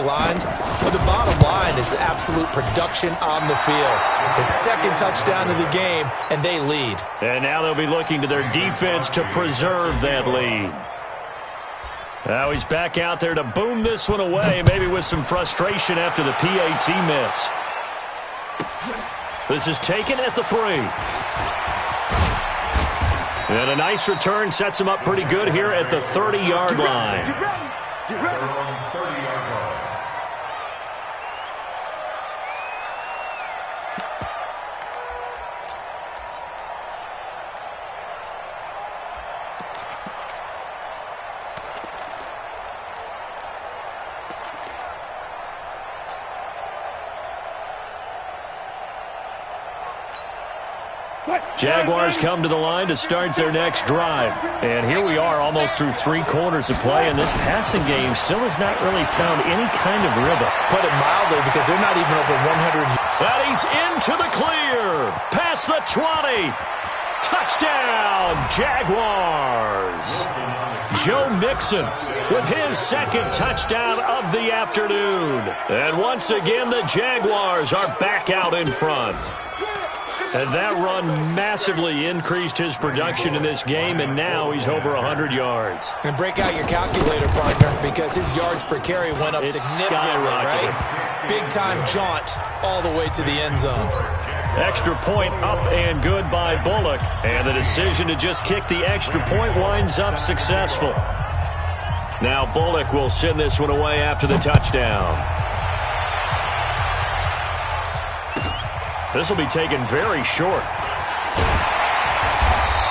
lines, but the bottom line is absolute production on the field. His second touchdown of the game, and they lead. And now they'll be looking to their defense to preserve that lead. Now he's back out there to boom this one away, maybe with some frustration after the PAT miss. This is taken at the 3. And a nice return sets him up pretty good here at the 30-yard line. Get ready. 30-yard line. Jaguars come to the line to start their next drive. And here we are almost through 3 quarters of play, and this passing game still has not really found any kind of rhythm. Put it mildly, because they're not even over 100. And he's into the clear. Past the 20. Touchdown, Jaguars. Joe Mixon with his second touchdown of the afternoon. And once again, the Jaguars are back out in front. And that run massively increased his production in this game, and now he's over 100 yards. And break out your calculator, partner, because his yards per carry went up significantly, right? Big-time jaunt all the way to the end zone. Extra point up and good by Bullock. And the decision to just kick the extra point winds up successful. Now Bullock will send this one away after the touchdown. This will be taken very short.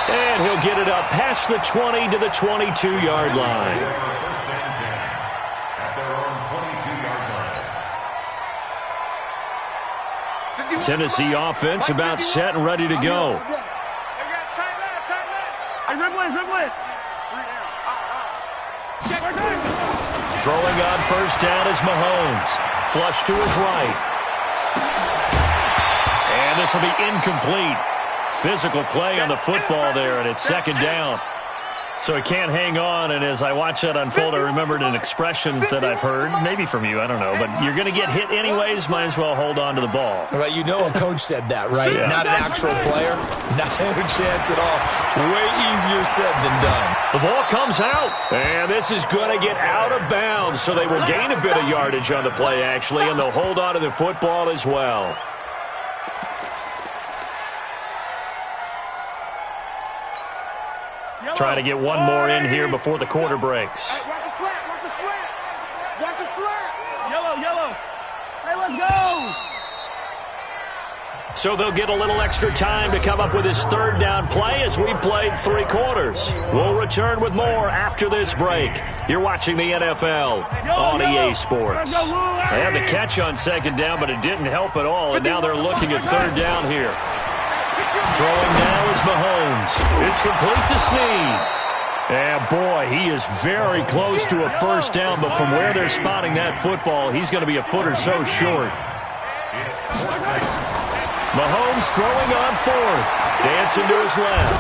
And he'll get it up past the 20 to the 22-yard line. Tennessee offense about set and ready to go. Throwing on first down is Mahomes. Flush to his right. And this will be incomplete. Physical play on the football there, and it's second down. So he can't hang on, and as I watch that unfold, I remembered an expression that I've heard, maybe from you, I don't know, but you're going to get hit anyways, might as well hold on to the ball. Right, you know a coach said that, right? Yeah. Not an actual player. Not a chance at all. Way easier said than done. The ball comes out, and this is going to get out of bounds, so they will gain a bit of yardage on the play, actually, and they'll hold on to the football as well. Trying to get one more in here before the quarter breaks. Hey, watch the slant, watch the slant. Watch the slant. Yellow. Hey, let's go. So they'll get a little extra time to come up with his third down play as we played 3 quarters. We'll return with more after this break. You're watching the NFL on EA Sports. They had the catch on second down, but it didn't help at all, and now they're looking at third down here. Throwing now is Mahomes. It's complete to Snead. And boy, he is very close to a first down, but from where they're spotting that football, he's going to be a foot or so short. Mahomes throwing on fourth. Dancing to his left.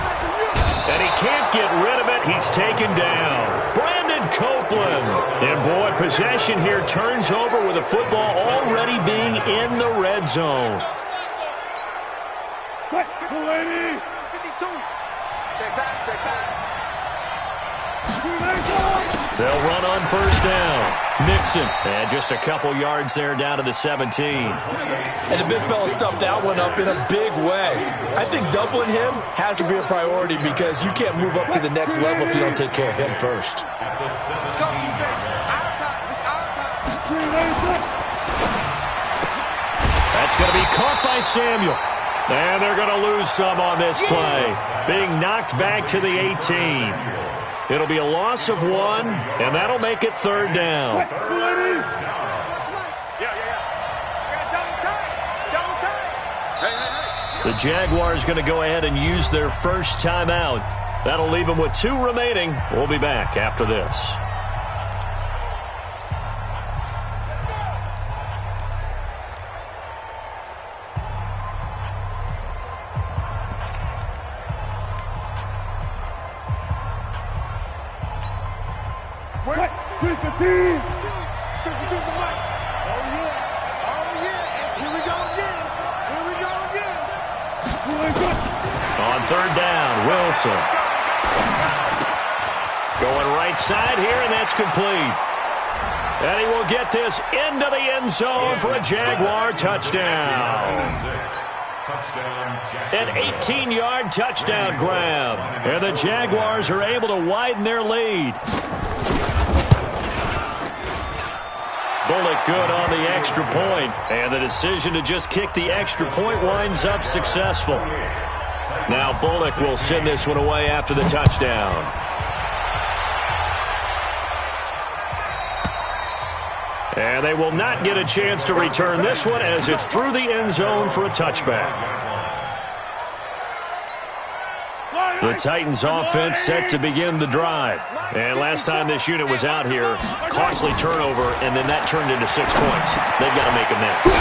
And he can't get rid of it. He's taken down. Brandon Copeland. And boy, possession here turns over with the football already being in the red zone. 52. Check back. They'll run on first down. Mixon. And just a couple yards there down to the 17. And the big fella stuffed that one up in a big way. I think doubling him has to be a priority because you can't move up to the next level if you don't take care of him first. Let's go, defense. Out of time. It's out of time. That's going to be caught by Samuel. And they're going to lose some on this play. Being knocked back to the 18. It'll be a loss of 1, and that'll make it third down. The Jaguars going to go ahead and use their first timeout. That'll leave them with 2 remaining. We'll be back after this. Wait, 52 the mic. third down. Wilson. Going right side here, and that's complete. And he will get this into the end zone for a Jaguar touchdown. An 18-yard touchdown grab. And the Jaguars are able to widen their lead. Bullock good on the extra point. And the decision to just kick the extra point winds up successful. Now Bullock will send this one away after the touchdown. And they will not get a chance to return this one as it's through the end zone for a touchback. The Titans offense set to begin the drive. And last time this unit was out here, costly turnover, and then that turned into 6 points. They've got to make amends.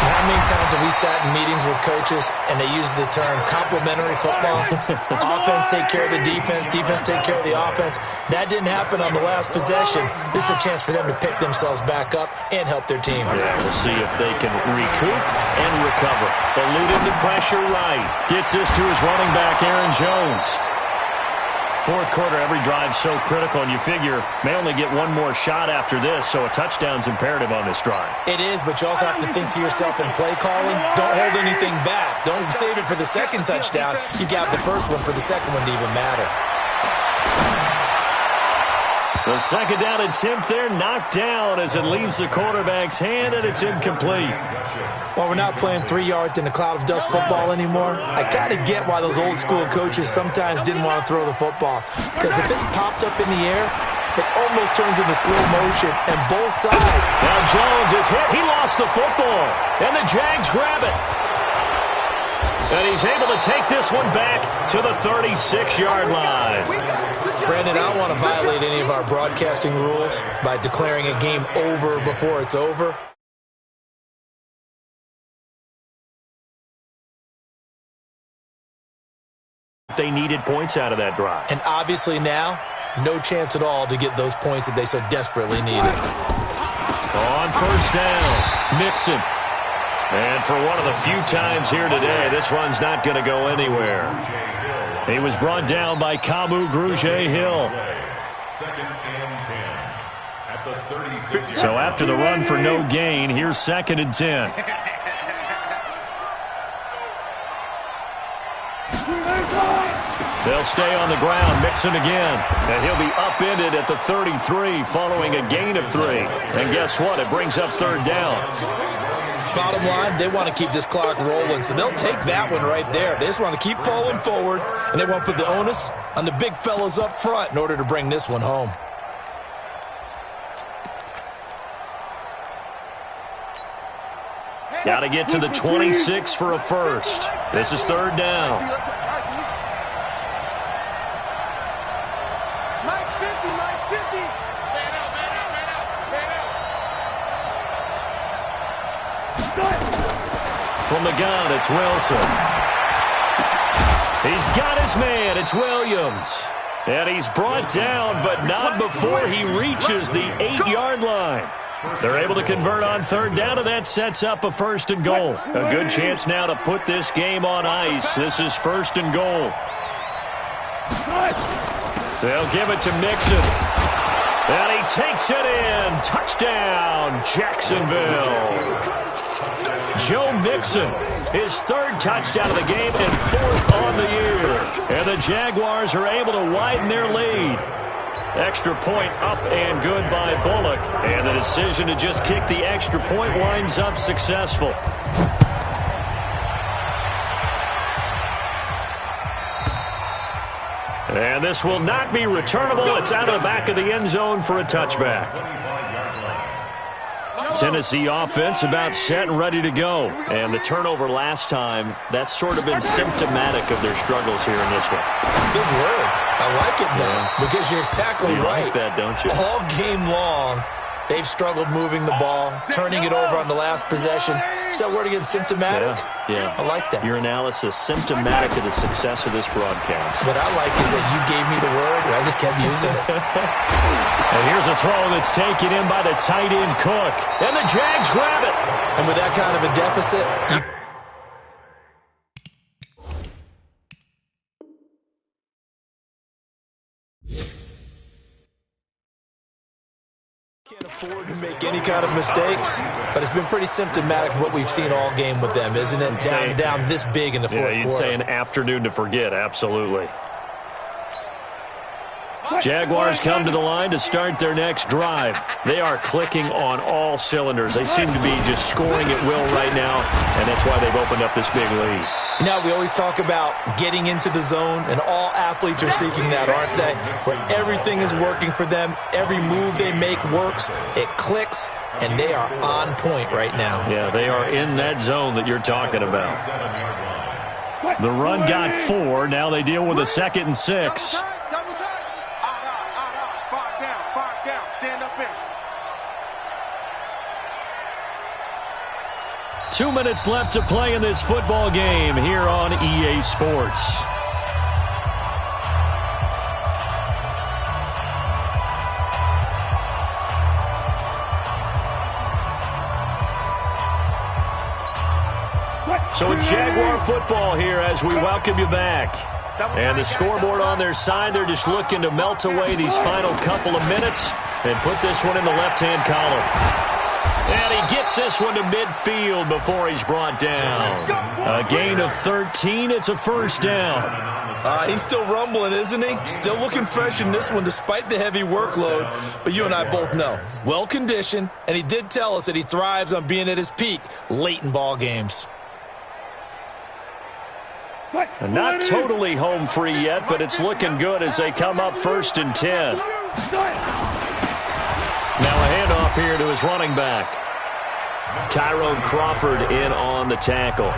How many times have we sat in meetings with coaches and they use the term complementary football? Offense take care of the defense, defense take care of the offense. That didn't happen on the last possession. This is a chance for them to pick themselves back up and help their team. Yeah, we'll see if they can recoup and recover. Eluded the pressure right. Gets this to his running back, Aaron Jones. Fourth quarter, every drive's so critical, and you figure may only get one more shot after this, so a touchdown's imperative on this drive. It is, but you also have to think to yourself in play calling, don't hold anything back. Don't save it for the second touchdown. You got the first one for the second one to even matter. The second down attempt there knocked down as it leaves the quarterback's hand, and it's incomplete. While we're not playing 3 yards in a cloud of dust football anymore, I kind of get why those old school coaches sometimes didn't want to throw the football. Because if it's popped up in the air, it almost turns into slow motion, and both sides. Now Jones is hit. He lost the football, and the Jags grab it. And he's able to take this one back to the 36-yard line. Brandon, I don't want to violate any of our broadcasting rules by declaring a game over before it's over. They needed points out of that drive. And obviously now, no chance at all to get those points that they so desperately needed. On first down, Mixon. And for one of the few times here today, this run's not going to go anywhere. He was brought down by Kamu Grugier-Hill. So after the run for no gain, here's 2nd and 10. They'll stay on the ground. Mixon again. And he'll be upended at the 33 following a gain of 3. And guess what? It brings up third down. Bottom line, they want to keep this clock rolling, so they'll take that one right there. They just want to keep falling forward, and they want to put the onus on the big fellas up front in order to bring this one home. Got to get to the 26 for a first. This is third down. Mike's 50, Mike's 50. Man out. From the gun, it's Wilson. He's got his man. It's Williams. And he's brought down, but not before he reaches the 8-yard line. They're able to convert on third down, and that sets up a 1st and goal. A good chance now to put this game on ice. This is 1st and goal. They'll give it to Mixon. And he takes it in. Touchdown, Jacksonville. Joe Mixon, his 3rd touchdown of the game and 4th on the year. And the Jaguars are able to widen their lead. Extra point up and good by Bullock. And the decision to just kick the extra point winds up successful. And this will not be returnable. It's out of the back of the end zone for a touchback. Tennessee offense about set and ready to go. And the turnover last time, that's sort of been symptomatic of their struggles here in this one. Good word. I like it, though, because you're exactly right. You like that, don't you? All game long, they've struggled moving the ball, turning it over on the last possession. Is that word again, symptomatic? Yeah. I like that. Your analysis, symptomatic of the success of this broadcast. What I like is that you gave me the word, and I just kept using it. And here's a throw that's taken in by the tight end Cook. And the Jags grab it. And with that kind of a deficit, can make any kind of mistakes, but it's been pretty symptomatic of what we've seen all game with them, isn't it? Down this big in the fourth quarter. You'd say an afternoon to forget, absolutely. Jaguars come to the line to start their next drive. They are clicking on all cylinders. They seem to be just scoring at will right now, and that's why they've opened up this big lead. You know, we always talk about getting into the zone, and all athletes are seeking that, aren't they? Where everything is working for them, every move they make works, it clicks, and they are on point right now. Yeah, they are in that zone that you're talking about. The run got 4. Now they deal with a 2nd and 6. 2 minutes left to play in this football game here on EA Sports. So it's Jaguar football here as we welcome you back. And the scoreboard on their side, they're just looking to melt away these final couple of minutes and put this one in the left-hand column. And he gets this one to midfield before he's brought down. A gain of 13. It's a first down. He's still rumbling, isn't he? Still looking fresh in this one despite the heavy workload. But you and I both know, well-conditioned, and he did tell us that he thrives on being at his peak late in ball games. And not totally home free yet, but it's looking good as they come up 1st and 10. Now a handoff here to his running back. Tyrone Crawford in on the tackle.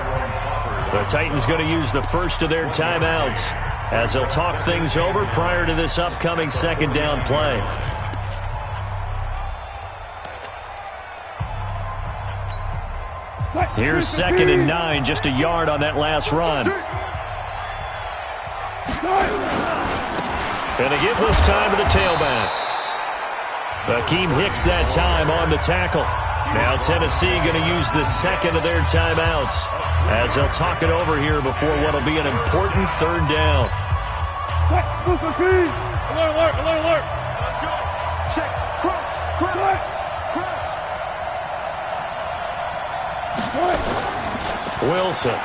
The Titans going to use the first of their timeouts as they'll talk things over prior to this upcoming 2nd down play. Here's 2nd and 9, just a yard on that last run. Going to give this time to the tailback. Akeem Hicks that time on the tackle. Now Tennessee going to use the 2nd of their timeouts as they'll talk it over here before what will be an important 3rd down. Alert. Let's go. Check. Cross. Wilson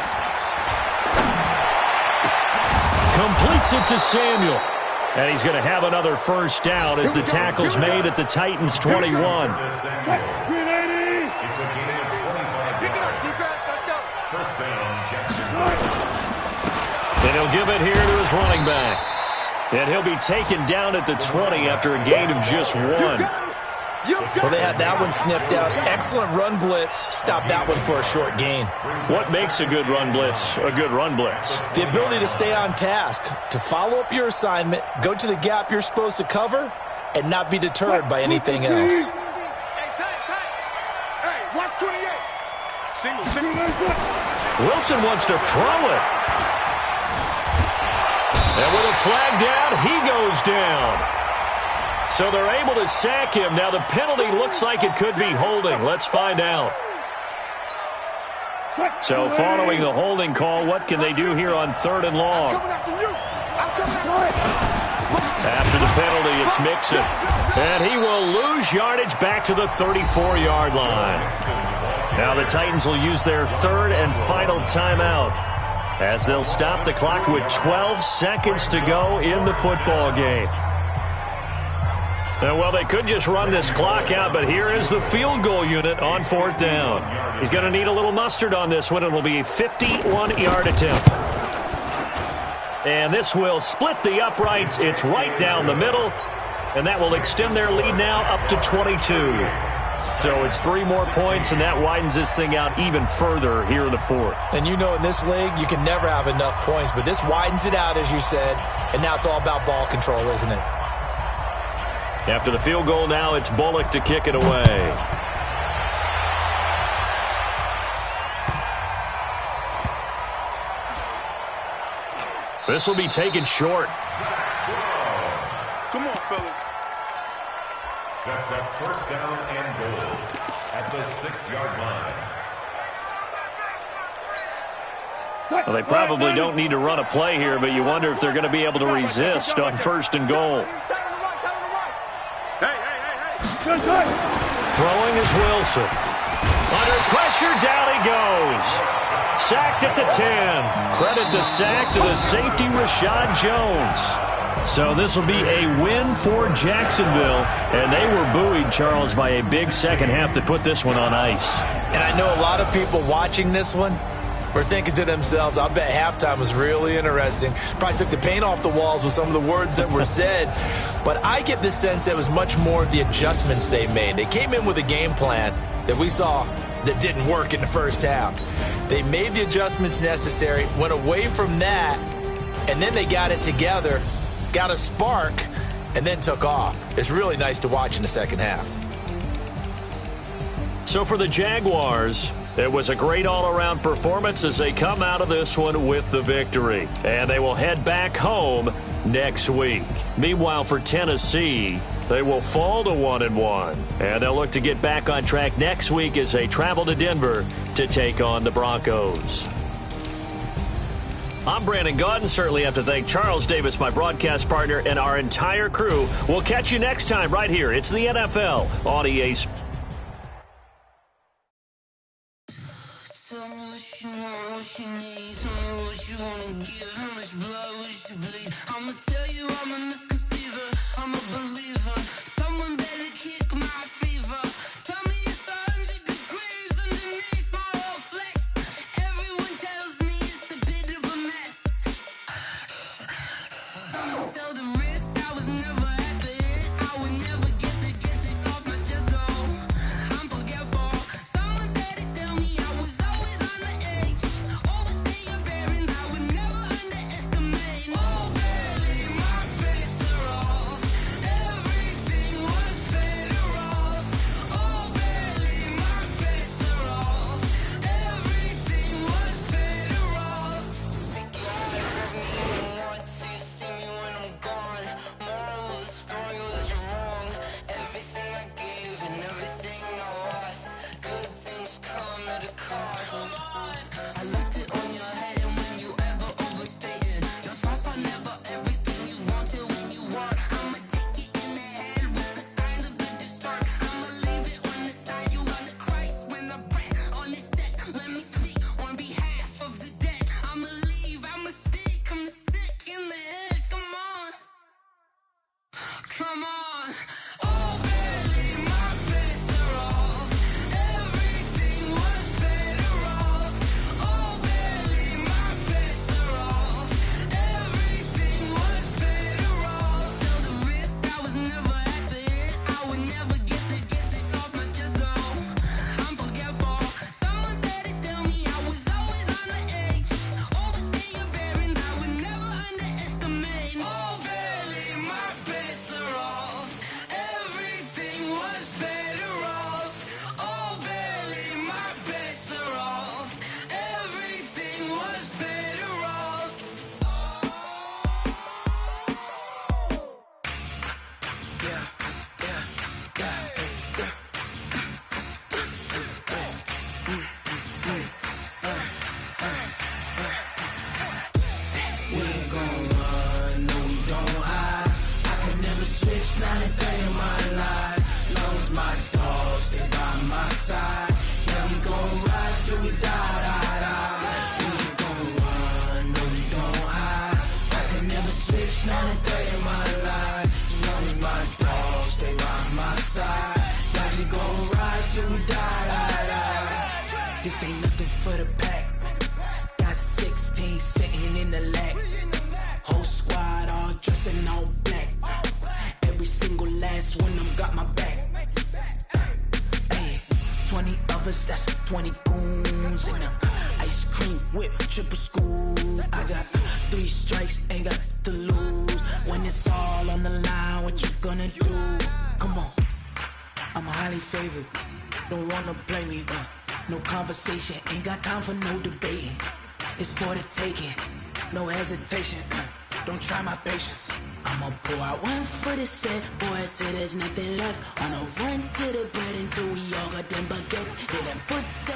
completes it to Samuel. And he's going to have another first down as the tackle's made at the Titans' 21. It's a gain of 25 yards. Let's go. First down, Jackson. And he'll give it here to his running back. And he'll be taken down at the 20 after a gain of just 1. Well, they had that one sniffed out. Excellent run blitz. Stop that one for a short gain. What makes a good run blitz a good run blitz? The ability to stay on task, to follow up your assignment, go to the gap you're supposed to cover, and not be deterred by anything else. Hey, watch 28. Single. Wilson wants to throw it. And with a flag down, he goes down. So they're able to sack him. Now the penalty looks like it could be holding. Let's find out. So following the holding call, what can they do here on 3rd and long? After the penalty, it's Mixon. And he will lose yardage back to the 34-yard line. Now the Titans will use their 3rd and final timeout as they'll stop the clock with 12 seconds to go in the football game. Well, they could just run this clock out, but here is the field goal unit on 4th down. He's going to need a little mustard on this one. It will be a 51-yard attempt. And this will split the uprights. It's right down the middle, and that will extend their lead now up to 22. So it's 3 more points, and that widens this thing out even further here in the 4th. And you know in this league, you can never have enough points, but this widens it out, as you said, and now it's all about ball control, isn't it? After the field goal now, it's Bullock to kick it away. This will be taken short. Come on, fellas. Sets up first down and goal at the 6-yard line. Well, they probably don't need to run a play here, but you wonder if they're going to be able to resist on 1st and goal. Throwing is Wilson. Under pressure, down he goes. Sacked at the 10. Credit the sack to the safety, Rashad Jones. So this will be a win for Jacksonville. And they were buoyed, Charles, by a big second half to put this one on ice. And I know a lot of people watching this one were thinking to themselves, I bet halftime was really interesting. Probably took the paint off the walls with some of the words that were said. But I get the sense that it was much more of the adjustments they made. They came in with a game plan that we saw that didn't work in the first half. They made the adjustments necessary, went away from that, and then they got it together, got a spark, and then took off. It's really nice to watch in the second half. So for the Jaguars, it was a great all-around performance as they come out of this one with the victory. And they will head back home next week. Meanwhile, for Tennessee, they will fall to 1-1. And they'll look to get back on track next week as they travel to Denver to take on the Broncos. I'm Brandon Gaudin. Certainly have to thank Charles Davis, my broadcast partner, and our entire crew. We'll catch you next time right here. It's the NFL on EA Sports. I'ma tell you I'm a misconceiver, I'm a believer. Someone better kick my fever. Tell me it's 100 degrees underneath my whole flesh. Everyone tells me it's a bit of a mess. I'ma tell the risk I was never at the end. I would never get this off my chest, though. I'm forgetful. Someone better tell me I was always on the edge. Overstay your bearings, I would never underestimate. Oh, barely, my bets are off. Everything was better off. Oh, barely, my bets are off. Everything was better off. Take your eyes off me, you don't want to see me when I'm gone. Moral of the story was you're wrong. Everything I gave and everything I lost. Good things come at a cost. I left it on your head, and when you ever overstated, your thoughts are never everything you wanted when you want. I'ma take it in the head with the signs of the distort. I'ma leave it on the side. You on the Christ when the breath on the set. Let me speak on behalf of the dead. I'ma leave, I'ma speak. I'm the sick in the head. Come on, come on. Oh, barely, my bets are off. Everything was better off. Oh, barely, my bets are off. Everything was better off. Tell the risk I was never at the end. I would never get this off my chest, though. I'm forgetful. Someone better tell me I was always on the edge. Overstay your bearings, I would never underestimate. Oh, barely, my bets are off. Everything was better off. Oh, barely, my bets are off. Everything was better off. We ain't gon' run, no we don't hide. I could never switch, not a day in my life. Long as my dogs, they by my side. Yeah, we gon' ride till we die. We ain't gon' run, no we don't hide. I could never switch, not a day in my life. As long as my dogs, they by my side. Yeah, we gon' ride till we die. This ain't nothing for the pack. Got 16 sitting in the lap. Whole squad all dressing all black. Every single last one of them got my back. Hey, 20 of us, that's 20 goons in them. Ice cream whip, triple scoop. I got 3 strikes, ain't got to lose. When it's all on the line, what you gonna do? Come on, I'm highly favored. Don't wanna blame me, no conversation, ain't got time for no debating. It's for the taking, no hesitation. Don't try my patience. I'ma pour out one for the set, boy, till there's nothing left. On a run to the bread until we all got them baguettes. Hear them footsteps.